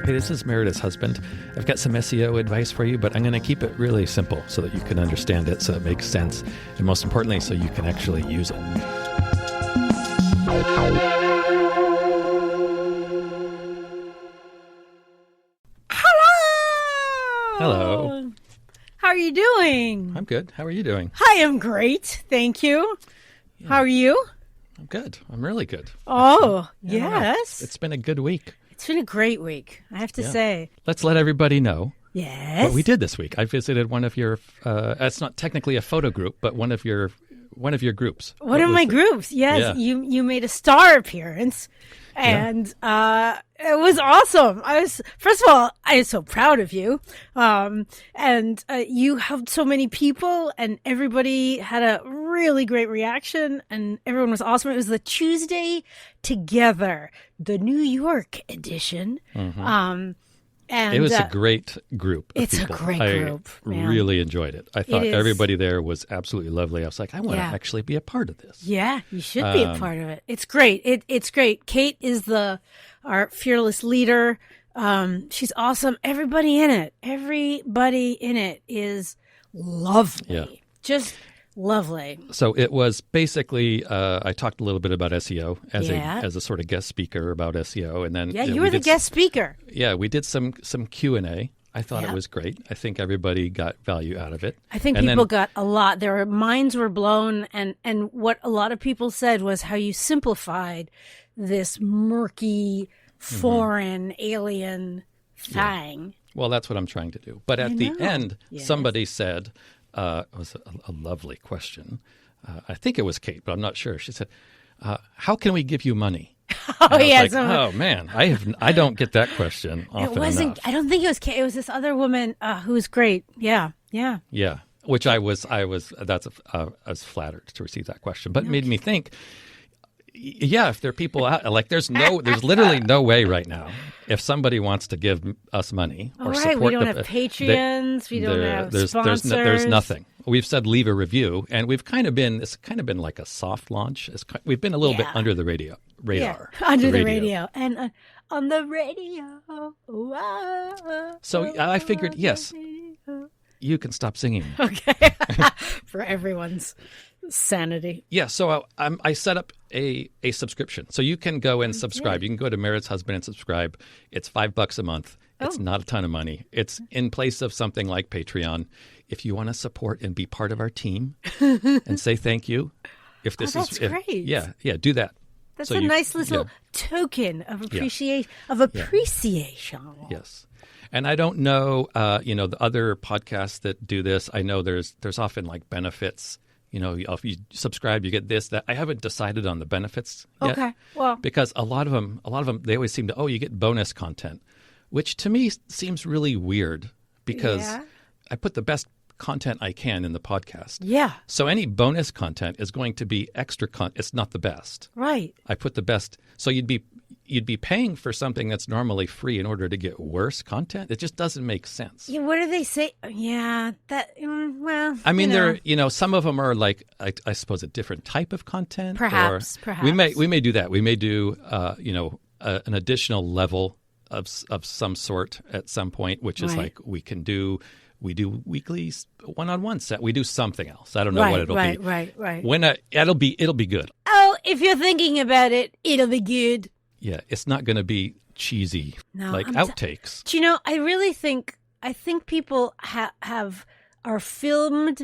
Hey, this is Meredith's husband. I've got some SEO advice for you, but I'm going to keep it really simple so that you can understand it, so it makes sense, and most importantly, so you can actually use it. Hello. How are you doing? I'm good. How are you doing? I am great. Thank you. Yeah. How are you? I'm good. I'm really good. Oh, yes. It's been a good week. It's been a great week, I have to say. Let's let everybody know what we did this week. I visited one of your, it's not technically a photo group, but one of your groups. One of my groups, yes. Yeah. You made a star appearance, and it was awesome. First of all, I was so proud of you. And you helped so many people, and everybody had a really great reaction, and everyone was awesome. It was the Tuesday Together, the New York edition. Mm-hmm. And it was a great group of people. A great group. I really enjoyed it. I thought everybody there was absolutely lovely. I was like, I want to actually be a part of this. Yeah, you should be a part of it. It's great. It's great. Kate is our fearless leader. She's awesome. Everybody in it is lovely. Yeah. Just lovely. So it was basically, I talked a little bit about SEO as a sort of guest speaker about SEO, and then you were the guest speaker. Yeah, we did some Q&A. I thought it was great. I think everybody got value out of it. I think people got a lot. Their minds were blown, and what a lot of people said was how you simplified this murky, foreign, alien thing. Yeah. Well, that's what I'm trying to do. But at the end, somebody said, it was a lovely question. I think it was Kate, but I'm not sure. She said, how can we give you money? Oh, yeah. Oh, man, I don't get that question often enough. I don't think it was Kate. It was this other woman who was great. Yeah. Which I was flattered to receive that question, but it made me think, if there are people out, like there's literally no way right now, if somebody wants to give us money or support. We don't have Patreons. We don't have sponsors. There's nothing. We've said leave a review, and it's kind of been like a soft launch. We've been a little bit under the radar. Yeah, under the radio. And on the radio. So I figured, you can stop singing. Okay. For everyone's sanity. Yeah, so I set up a subscription. So you can go and subscribe. You can go to Meredith's Husband and subscribe. It's $5 a month. It's not a ton of money. It's in place of something like Patreon. If you want to support and be part of our team and say thank you. That's great. Yeah, do that. That's a nice little token of appreciation. Yes. And I don't know, the other podcasts that do this, I know there's often like benefits. If you subscribe, you get this, that. I haven't decided on the benefits yet. Okay, well. Because a lot of them, they always seem to, you get bonus content, which to me seems really weird because I put the best content I can in the podcast. Yeah. So any bonus content is going to be extra content. It's not the best. Right. I put the best. So you'd be paying for something that's normally free in order to get worse content. It just doesn't make sense. Yeah. What do they say? Yeah. Well. I mean, some of them are like, I suppose, a different type of content. Perhaps. We may do that. We may do, an additional level of some sort at some point, which is like we do weekly one-on-one set. We do something else. I don't know what it'll be. Right. When it'll be good. Oh, if you're thinking about it, it'll be good. Yeah, it's not going to be cheesy outtakes. Do you know? I really think people are filled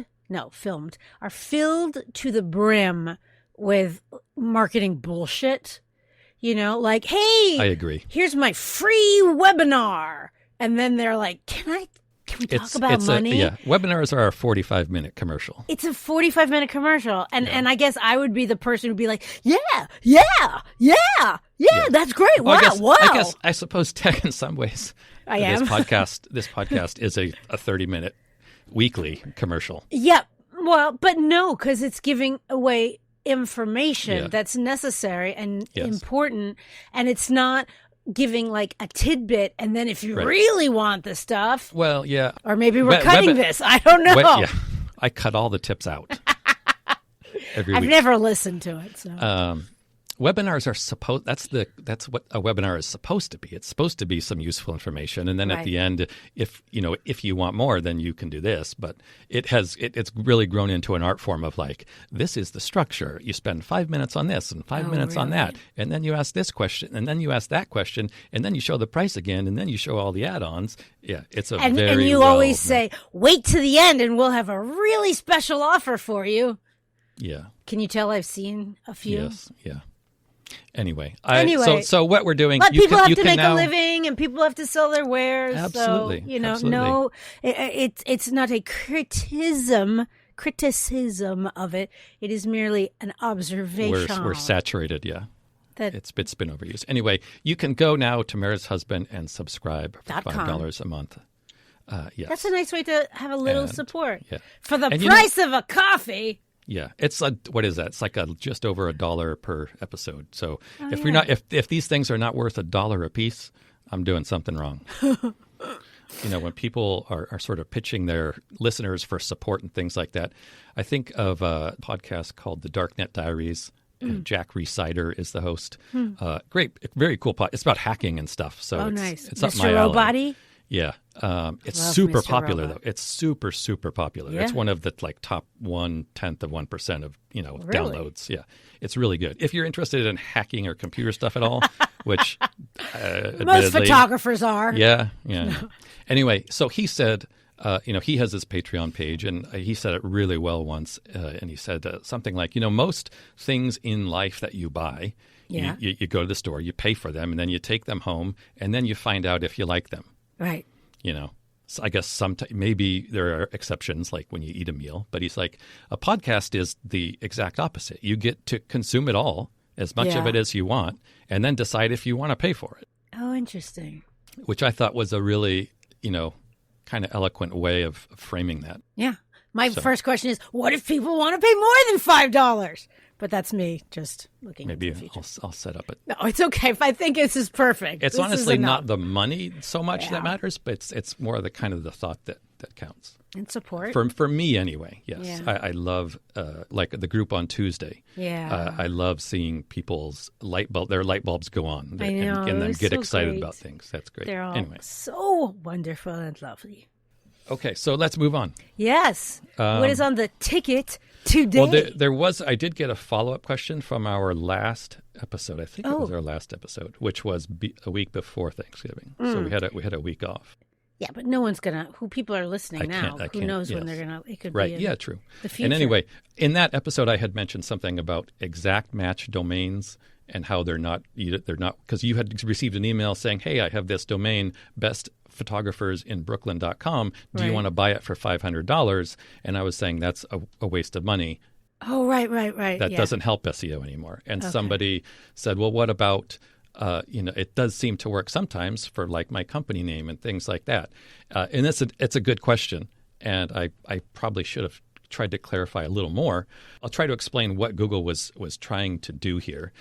to the brim with marketing bullshit. Like, hey, I agree. Here's my free webinar, and then they're like, Can we talk about money? Webinars are a 45-minute commercial. It's a 45-minute commercial. And I guess I would be the person who'd be like, that's great. Wow. I suppose tech in some ways. I am. This podcast is a 30-minute weekly commercial. Yeah. Well, but no, because it's giving away information that's necessary and important. And it's not giving like a tidbit, and then if you really want the stuff, or maybe we're cutting this. I don't know. I cut all the tips out every week. I've never listened to it. So Webinars are that's what a webinar is supposed to be. It's supposed to be some useful information, and then at the end, if you want more, then you can do this. But it's really grown into an art form of like, this is the structure. You spend 5 minutes on this and 5 minutes on that, and then you ask this question, and then you ask that question, and then you show the price again, and then you show all the add-ons. Yeah, it's and you always say, wait to the end, and we'll have a really special offer for you. Yeah. Can you tell I've seen a few? Yes. Yeah. Anyway, so what we're doing, but people have to make a living, and people have to sell their wares. Absolutely. So, absolutely. it's not a criticism of it. It is merely an observation. We're saturated, yeah. It's been overused. Anyway, you can go now to Meredith's Husband and subscribe for $5 a month. Yes. That's a nice way to have a little support. Yeah. For the price of a coffee. Yeah, it's what is that? It's like just over $1 per episode. So if these things are not worth $1 a piece, I'm doing something wrong. When people are sort of pitching their listeners for support and things like that, I think of a podcast called The Darknet Diaries. Jack Resider is the host. Great, very cool podcast. It's about hacking and stuff. So nice. It's Mr. up my alley. Robot-y? Yeah. It's super Mr. popular, Robot. though. It's super, super popular. Yeah. It's one of the top 1/10 of 1% of, downloads. Yeah. It's really good. If you're interested in hacking or computer stuff at all, which most photographers are. Yeah. Anyway, so he said, he has his Patreon page, and he said it really well once. And he said something like, most things in life that you buy, you go to the store, you pay for them, and then you take them home, and then you find out if you like them. Right. So I guess maybe there are exceptions, like when you eat a meal. But he's like, a podcast is the exact opposite. You get to consume it all, as much of it as you want, and then decide if you want to pay for it. Oh, interesting. Which I thought was a really, kind of eloquent way of framing that. Yeah. My first question is, what if people want to pay more than $5? But that's me just looking Maybe at the future. I'll set up it. No, it's okay. If I think this is perfect. It's honestly not the money so much that matters, but it's more the kind of the thought that counts. And support. For me anyway, yes. Yeah. I love, like the group on Tuesday. Yeah. I love seeing people's light bulbs go on. I know, and then get so excited great. about things. That's great. They're all anyway. so wonderful and lovely. Okay, so let's move on. Yes. What is on the ticket today? Well, I did get a follow-up question from our last episode. I think it was our last episode, which was a week before Thanksgiving. So we had a week off. Yeah, but no one's who people are listening now. Who knows when they're gonna? It could be true. The future. And anyway, in that episode, I had mentioned something about exact match domains and how they're not because you had received an email saying, "Hey, I have this domain, bestphotographersinbrooklyn.com. Do you want to buy it for $500?" And I was saying that's a waste of money. Oh, right. That doesn't help SEO anymore. And somebody said, "Well, what about?" It does seem to work sometimes for like my company name and things like that. And it's a good question. And I probably should have tried to clarify a little more. I'll try to explain what Google was trying to do here.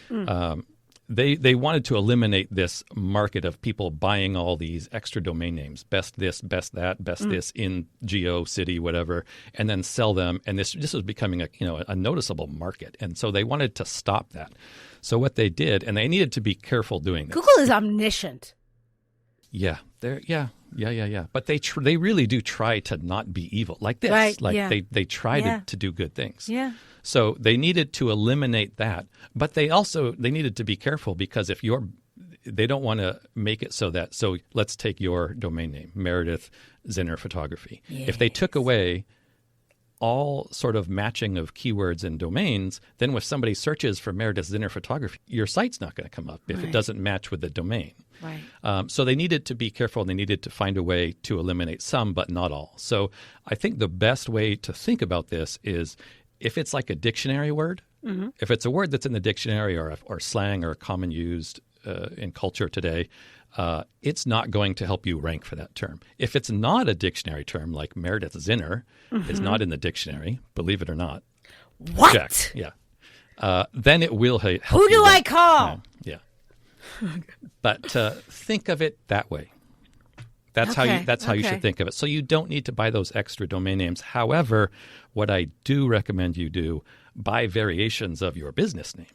They wanted to eliminate this market of people buying all these extra domain names, best this, best that, best this in geo, city, whatever, and then sell them. And this was becoming a noticeable market. And so they wanted to stop that. So what they did, and they needed to be careful doing this. Google is omniscient. Yeah. But they really do try to not be evil like this. Right, they try to do good things. Yeah. So they needed to eliminate that, but they needed to be careful because they don't want to make it so let's take your domain name, Meredith Zinner Photography. Yes. If they took away all sort of matching of keywords and domains, then if somebody searches for Meredith Zinner Photography, your site's not going to come up if it doesn't match with the domain. Right. So they needed to be careful. They needed to find a way to eliminate some, but not all. So I think the best way to think about this is if it's like a dictionary word, if it's a word that's in the dictionary or slang or common used in culture today, it's not going to help you rank for that term. If it's not a dictionary term, like Meredith Zinner is not in the dictionary, believe it or not. What? Check. Yeah. Then it will help. Who do I call? Yeah. But think of it that way. That's how you should think of it. So you don't need to buy those extra domain names. However, what I do recommend you do, buy variations of your business name.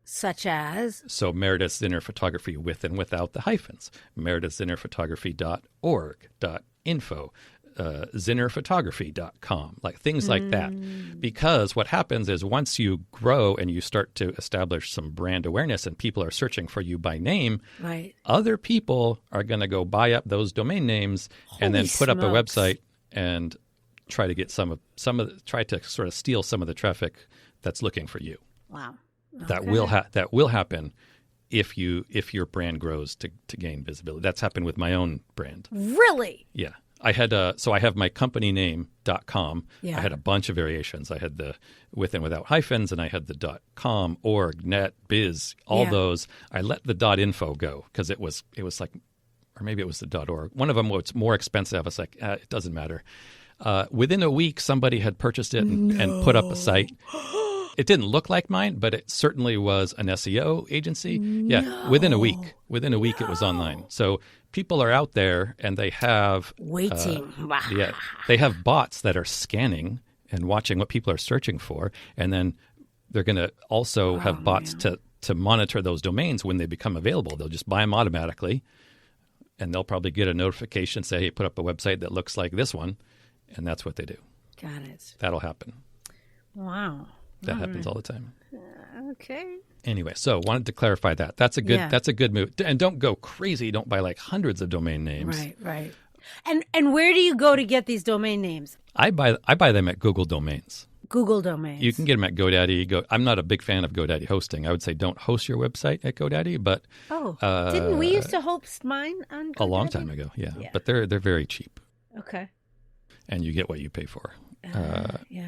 Such as? So Meredith's Inner Photography with and without the hyphens. meredithsinnerphotography.org.info. zinnerphotography.com, like things like that. Because what happens is once you grow and you start to establish some brand awareness and people are searching for you by name, right, other people are going to go buy up those domain names and then put up a website and try to get try to sort of steal some of the traffic that's looking for you. Wow. Okay. That will happen if your brand grows to gain visibility. That's happened with my own brand. Really? Yeah. I have my company name.com. Yeah. I had a bunch of variations. I had the with and without hyphens, and I had the .com, org, net, biz, all those. I let the .info go because it was like, or maybe it was the .org. One of them was more expensive. I was like, it doesn't matter. Within a week, somebody had purchased it and put up a site. It didn't look like mine, but it certainly was an SEO agency. Yeah, within a week. It was online. So people are out there and they have waiting. They have bots that are scanning and watching what people are searching for, and then they're going to also have bots to monitor those domains when they become available. They'll just buy them automatically, and they'll probably get a notification say, "Hey, put up a website that looks like this one," and that's what they do. Got it. That'll happen. Wow. That happens all the time. Okay. Anyway, so wanted to clarify that. That's a good move. And don't go crazy. Don't buy like hundreds of domain names. Right. And where do you go to get these domain names? I buy them at Google Domains. Google Domains. You can get them at GoDaddy. I'm not a big fan of GoDaddy hosting. I would say don't host your website at GoDaddy, but didn't we used to host mine on GoDaddy? A long time ago, yeah. But they're very cheap. Okay. And you get what you pay for.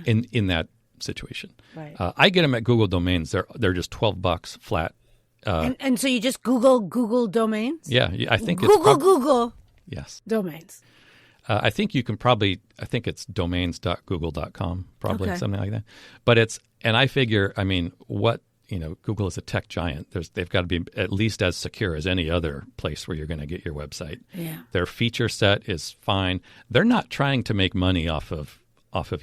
In that situation. Right. I get them at Google Domains. They're just $12 flat. And so you just Google Domains? Yeah, I think Google. Yes. Domains. I think you can I think it's domains.google.com, probably something like that. But I figure, I mean, Google is a tech giant. They've got to be at least as secure as any other place where you're going to get your website. Yeah. Their feature set is fine. They're not trying to make money off of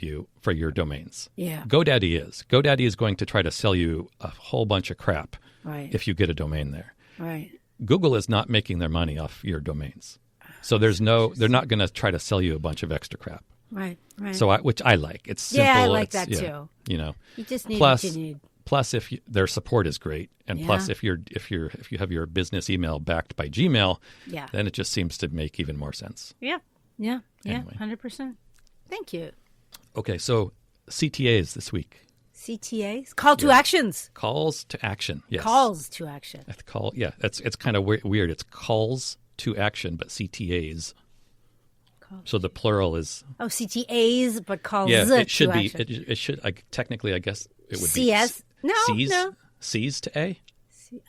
you for your domains. Yeah. GoDaddy is. GoDaddy is going to try to sell you a whole bunch of crap if you get a domain there. Right. Google is not making their money off your domains. So they're not going to try to sell you a bunch of extra crap. Right. So which I like. It's simple. Yeah, I like that too. You just need what you need. Plus, their support is great, and plus, if you have your business email backed by Gmail, then it just seems to make even more sense. Yeah. Anyway. 100%. Thank you. Okay, so CTAs this week. CTAs? Call to actions. Calls to action. Yes. Calls to action. It's kind of weird. It's calls to action, but CTAs. So the plural is CTAs, but calls. Yeah, it should to be. action. It should. Technically, I guess it would CS? be C's. No. C's to A.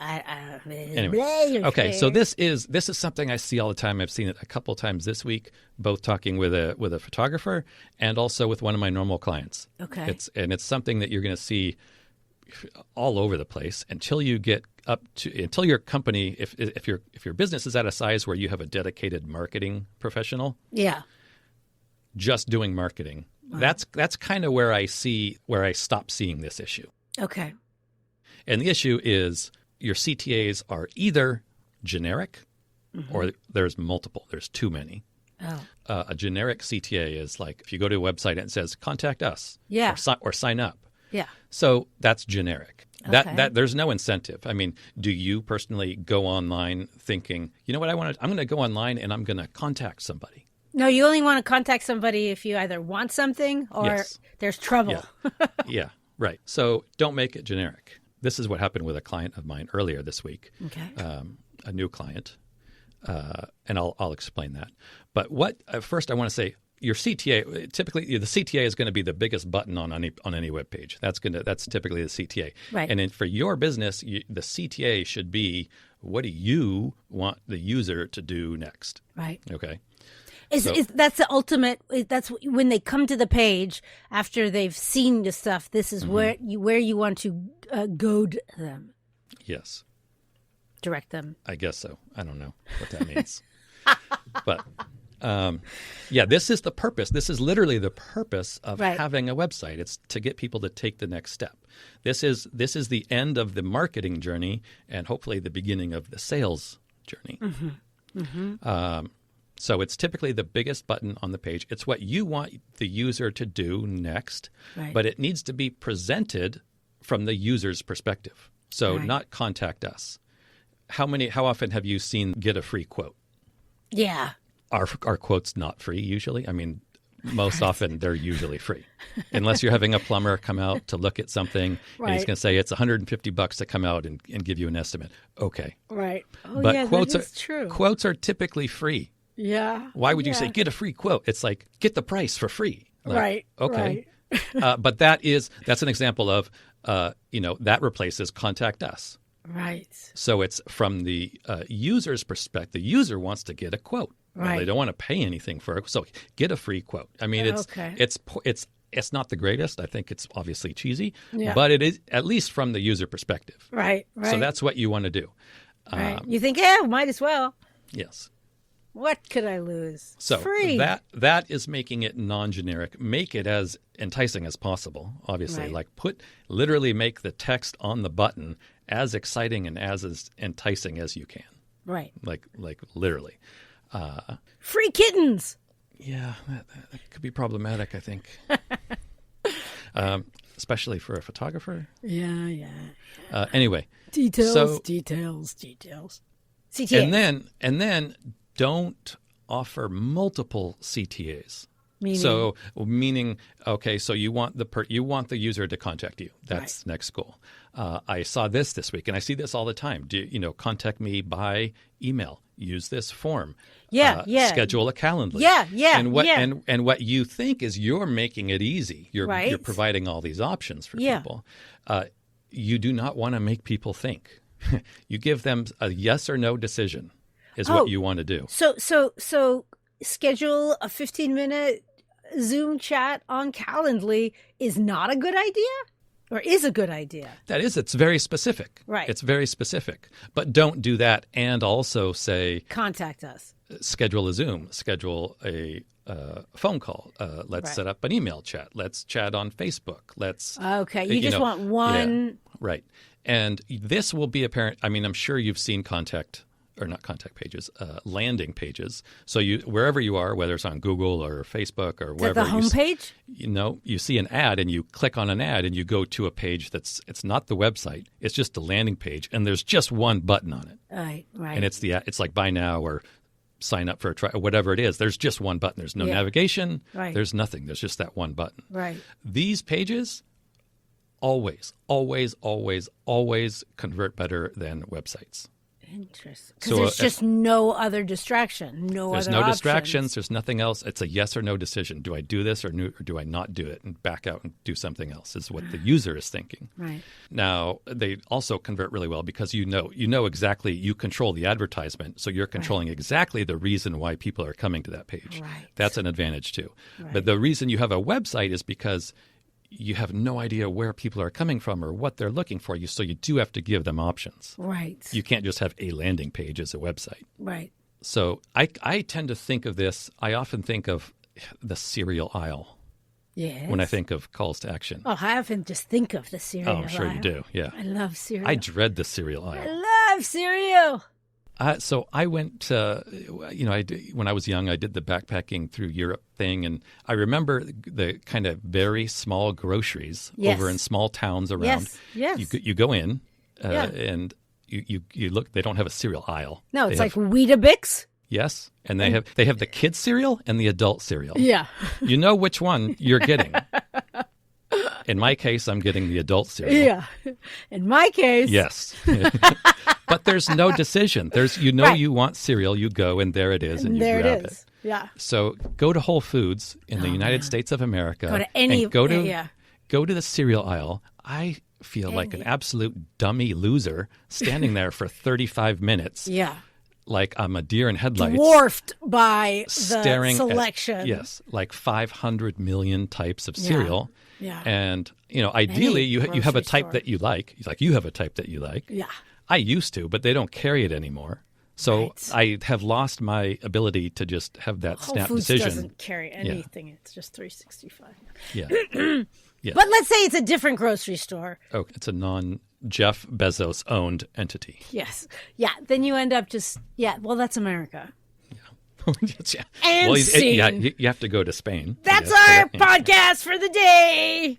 Anyway. Okay, so this is something I see all the time. I've seen it a couple times this week, both talking with a photographer and also with one of my normal clients. Okay, it's something that you're going to see all over the place until you get until your company, if your business is at a size where you have a dedicated marketing professional. Yeah, just doing marketing. Wow. That's kind of where I stop seeing this issue. Okay, and the issue is, your CTAs are either generic or there's multiple. There's too many. Oh. A generic CTA is like if you go to a website and it says, contact us or sign up. Yeah. So that's generic. Okay. That there's no incentive. I mean, do you personally go online thinking, you know what, I'm going to go online and I'm going to contact somebody? No, you only want to contact somebody if you either want something or there's trouble. Yeah, right. So don't make it generic. This is what happened with a client of mine earlier this week. Okay. A new client, and I'll explain that. But first I want to say, your CTA, typically the CTA is going to be the biggest button on any web page. That's typically the CTA. Right. And then for your business, the CTA should be, what do you want the user to do next? Right. Okay. That's the ultimate. That's when they come to the page after they've seen the stuff. This is where you want to goad them. Yes. Direct them. I guess so. I don't know what that means, but Yeah, this is the purpose. This is literally the purpose of Right. having a website. It's to get people to take the next step. This is the end of the marketing journey and hopefully the beginning of the sales journey. So it's typically the biggest button on the page. It's what you want the user to do next, Right. but it needs to be presented from the user's perspective. So Right. not contact us. How often have you seen get a free quote? Yeah. Are quotes not free usually? I mean, most often they're usually free. Unless you're having a plumber come out to look at something and he's Right. going to say it's $150 to come out and give you an estimate. Okay. Right. Oh, But yeah, quotes that is true. Quotes are typically free. Yeah. Why would you yeah. say get a free quote? It's like get the price for free. Like, Right. Okay. Right. But that's an example of that replaces contact us. Right. So it's from the user's perspective. The user wants to get a quote. Well, Right. they don't want to pay anything for it. So get a free quote. I mean, Okay. it's not the greatest. I think it's obviously cheesy, Yeah. but it is at least from the user perspective. Right. Right. So that's what you want to do. right. You think, yeah, might as well. Yes. What could I lose? So Free. that is making it non-generic. Make it as enticing as possible. Obviously, Right. like literally make the text on the button as exciting and as enticing as you can. Right. Like literally. Free kittens. Yeah, that could be problematic, I think. Especially for a photographer. Yeah. Yeah. Anyway, Details. So- Details. CTAs. and then don't offer multiple CTAs. Meaning? Okay, so you want the user to contact you. That's next goal. I saw this week, and I see this all the time. Contact me by email. Use this form. Yeah. Schedule a Calendly. Yeah. And what you think is you're making it easy. You're Right. providing all these options for Yeah. people. You do not want to make people think. You give them a yes or no decision is what you want to do. So schedule a 15-minute Zoom chat on Calendly is not a good idea, or is a good idea. That is, it's very specific. Right. It's very specific. But don't do that and also say Contact us. schedule a Zoom, schedule a phone call. Let's Right. set up an email chat. Let's chat on Facebook. Let's Okay, you just want one. Yeah, right. And this will be apparent. I mean, I'm sure you've seen not contact pages, landing pages. So wherever you are, whether it's on Google or Facebook or Is that wherever, the homepage? you see an ad and you click on an ad and you go to a page it's not the website. It's just a landing page and there's just one button on it. Right. And it's like buy now or sign up for a trial, or whatever it is. There's just one button. There's no navigation. Right. There's nothing. There's just that one button. Right. These pages always convert better than websites. Interesting. Because So, there's just no other distraction, There's other no options. distractions. There's nothing else. It's a yes or no decision. Do I do this or do I not do it and back out and do something else is what the user is thinking. Right. Now, they also convert really well because you know exactly, you control the advertisement, so you're controlling exactly the reason why people are coming to that page. Right. That's an advantage too. Right. But the reason you have a website is because you have no idea where people are coming from or what they're looking for. So you do have to give them options. Right. You can't just have a landing page as a website. Right. So I tend to think of this, I often think of the cereal aisle Yes. when I think of calls to action. Oh, I often just think of the cereal. Oh, I'm sure you do, yeah. I love cereal. I dread the cereal aisle. I love cereal. So I went, when I was young, I did the backpacking through Europe thing, and I remember the kind of very small groceries Yes. over in small towns around. Yes. You go in, Yeah. and you look. They don't have a cereal aisle. No, it's They like have- Weetabix. yes, and they have the kids cereal and the adult cereal. Yeah. You know which one you're getting. In my case, I'm getting the adult cereal. Yeah. In my case. Yes. But there's no decision. Right. You want cereal, you go and there it is and you there grab it it. is. Yeah. So go to Whole Foods in the United States of America. Go to any. and go to yeah. the cereal aisle. I feel like an absolute dummy loser standing there for 35 minutes. Yeah. Like I'm a deer in headlights. Dwarfed by the staring selection. at, yes, like 500 million types of cereal. Yeah. And, ideally you have a grocery type store. that you like. Like you have a type that you like. Yeah. I used to, but they don't carry it anymore. So I have lost my ability to just have that Whole snap Foods decision. doesn't carry anything. It's just $3.65. Yeah. Yeah. But let's say it's a different grocery store. Oh, it's a non-Jeff Bezos owned entity. Yes. Yeah. Then you end up just, well, that's America. Yeah. And well, scene. you have to go to Spain. That's our podcast for the day.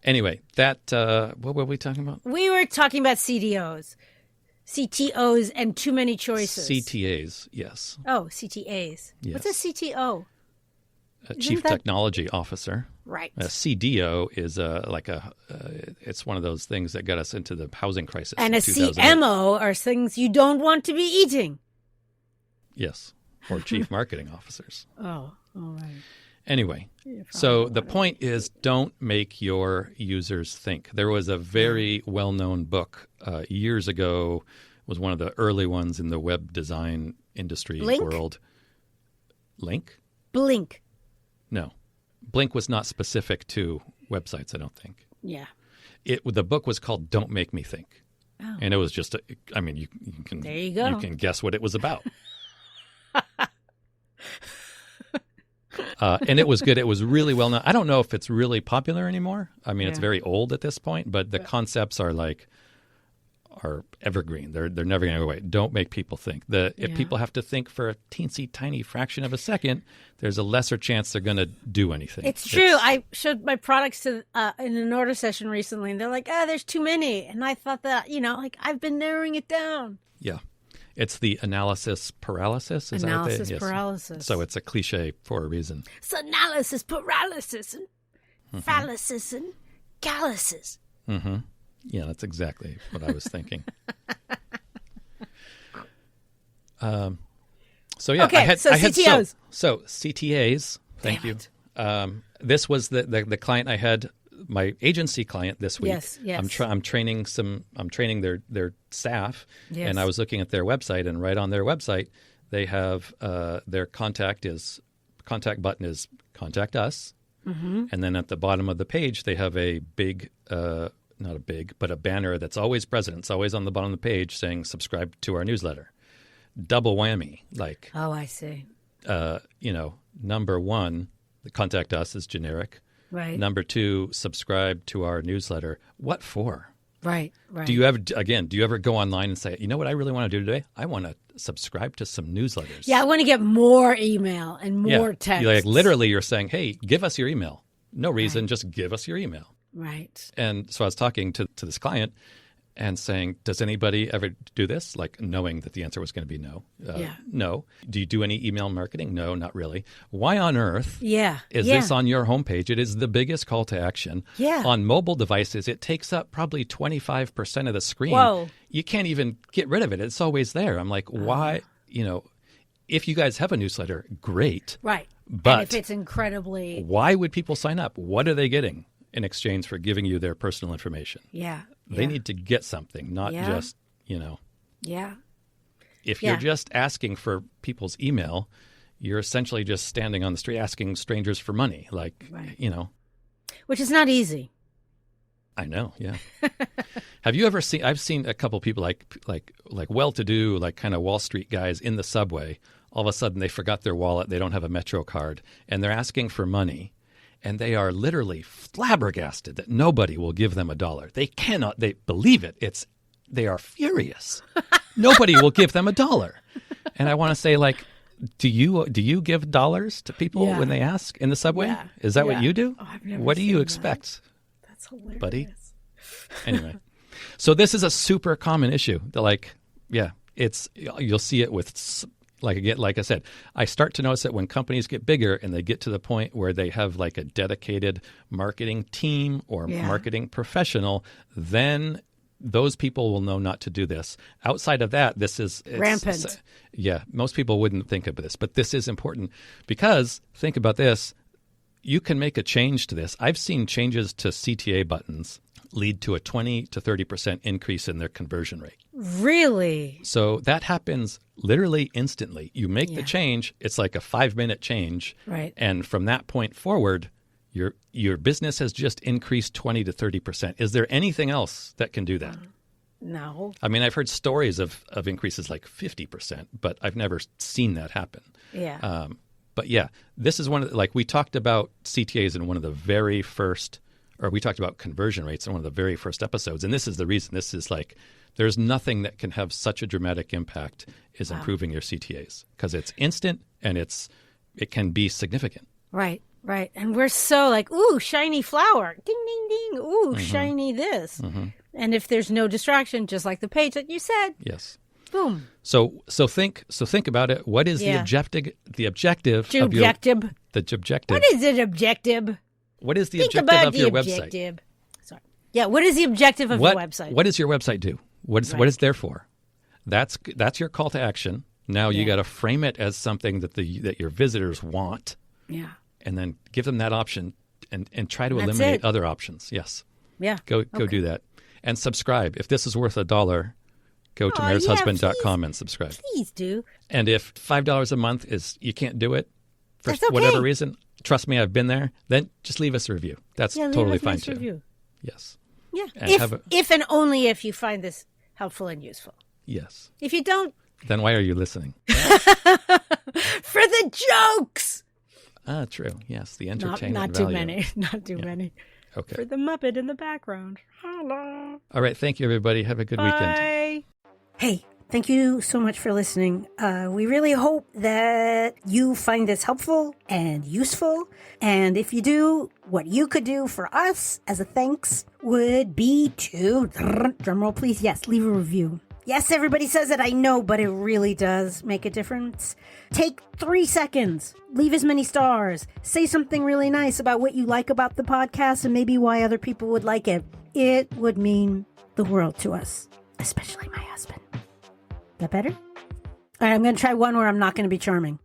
Anyway, what were we talking about? We were talking about CTOs and too many choices. CTAs, yes. Oh, CTAs. Yes. What's a CTO? Chief Technology Officer. Right. A CDO is it's one of those things that got us into the housing crisis. And a CMO are things you don't want to be eating. Yes. Or chief marketing officers. Oh, all right. Anyway, so the point is, don't make your users think. There was a very well-known book years ago, was one of the early ones in the web design industry world. Link? Blink. No. Blink was not specific to websites, I don't think. Yeah. The book was called Don't Make Me Think. Oh. And it was just, you can there you go. You can guess what it was about. And it was good. It was really well known. I don't know if it's really popular anymore. I mean, it's very old at this point, but the concepts are evergreen. They're never going to go away. Don't make people think. If people have to think for a teensy tiny fraction of a second, there's a lesser chance they're going to do anything. It's true. I showed my products to in an order session recently, and they're like, there's too many. And I thought that, I've been narrowing it down. Yeah. It's the analysis paralysis. Is analysis that what paralysis. So it's a cliche for a reason. It's analysis paralysis and fallacies and calluses. Mm-hmm. Yeah, that's exactly what I was thinking. So yeah, okay, I had CTOs. So CTAs. Thank you. This was the client I had. My agency client this week. Yes. I'm training their staff, yes. And I was looking at their website, and right on their website, they have their contact button is contact us, and then at the bottom of the page they have a big, not a big, but a banner that's always present. It's always on the bottom of the page saying subscribe to our newsletter. Double whammy, like. Oh, I see. Number one, the contact us is generic. Right. Number two, subscribe to our newsletter. What for? Right. Do you ever go online and say, you know what I really want to do today? I want to subscribe to some newsletters. Yeah, I want to get more email and more text. Literally, you're saying, hey, give us your email. No reason, just give us your email. Right. And so I was talking to this client and saying, does anybody ever do this? Like knowing that the answer was going to be no. No. Do you do any email marketing? No, not really. Why on earth is this on your homepage? It is the biggest call to action. Yeah. On mobile devices, it takes up probably 25% of the screen. Whoa. You can't even get rid of it. It's always there. I'm like, why? If you guys have a newsletter, great. Right. But and if it's incredibly... Why would people sign up? What are they getting in exchange for giving you their personal information? Yeah. They need to get something, not just, Yeah. If you're just asking for people's email, you're essentially just standing on the street asking strangers for money. Which is not easy. I know, yeah. Have you ever seen, I've seen a couple people like well-to-do, like kind of Wall Street guys in the subway. All of a sudden they forgot their wallet. They don't have a Metro card and they're asking for money. And they are literally flabbergasted that nobody will give them $1. They cannot. They believe it. They are furious. Nobody will give them $1. And I want to say, do you give dollars to people when they ask in the subway? Yeah. Is that what you do? Oh, I've never what do you that. expect? That's hilarious, buddy. Anyway, so this is a super common issue. You'll see it with. Like I said, I start to notice that when companies get bigger and they get to the point where they have like a dedicated marketing team or marketing professional, then those people will know not to do this. Outside of that, it's rampant. Most people wouldn't think of this, but this is important because think about this. You can make a change to this. I've seen changes to CTA buttons lead to a 20 to 30% increase in their conversion rate. Really? So that happens literally instantly. You make the change. It's like a 5-minute change. Right. And from that point forward, your business has just increased 20 to 30%. Is there anything else that can do that? No. I mean, I've heard stories of increases like 50%, but I've never seen that happen. Yeah. But yeah, this is one of like we talked about CTAs in one of the very first, or we talked about conversion rates in one of the very first episodes. And this is the reason. This is like, there's nothing that can have such a dramatic impact as improving your CTAs because it's instant and it can be significant. Right. And we're so like, ooh, shiny flower, ding, ding, ding. Ooh, shiny this. And if there's no distraction, just like the page that you said. Yes. Boom. So think about it. What is the objective of your objective? What is the objective? What is the objective of your website? Sorry. Yeah, what is the objective of your website? What does your website do? What is there for? That's your call to action. Now you got to frame it as something that your visitors want. Yeah. And then give them that option and try to eliminate other options. Yes. Yeah. Go do that. And subscribe. If this is worth $1, go to meredithshusband.com and subscribe. Please do. And if $5 a month is you can't do it for That's okay. whatever reason, trust me, I've been there, then just leave us a review. That's totally fine too. Review. Yes. Yeah. If and only if you find this helpful and useful. Yes. If you don't, then why are you listening? For the jokes. True. Yes, the entertainment Not value. too many. Not too many. Okay. For the Muppet in the background. Hello. All right. Thank you, everybody. Have a good weekend. Bye. Hey, thank you so much for listening. We really hope that you find this helpful and useful. And if you do, what you could do for us as a thanks would be to, drumroll please, yes, leave a review. Yes, everybody says it, I know, but it really does make a difference. Take 3 seconds, leave as many stars, say something really nice about what you like about the podcast and maybe why other people would like it. It would mean the world to us, especially my husband. That better? All right, I'm going to try one where I'm not going to be charming.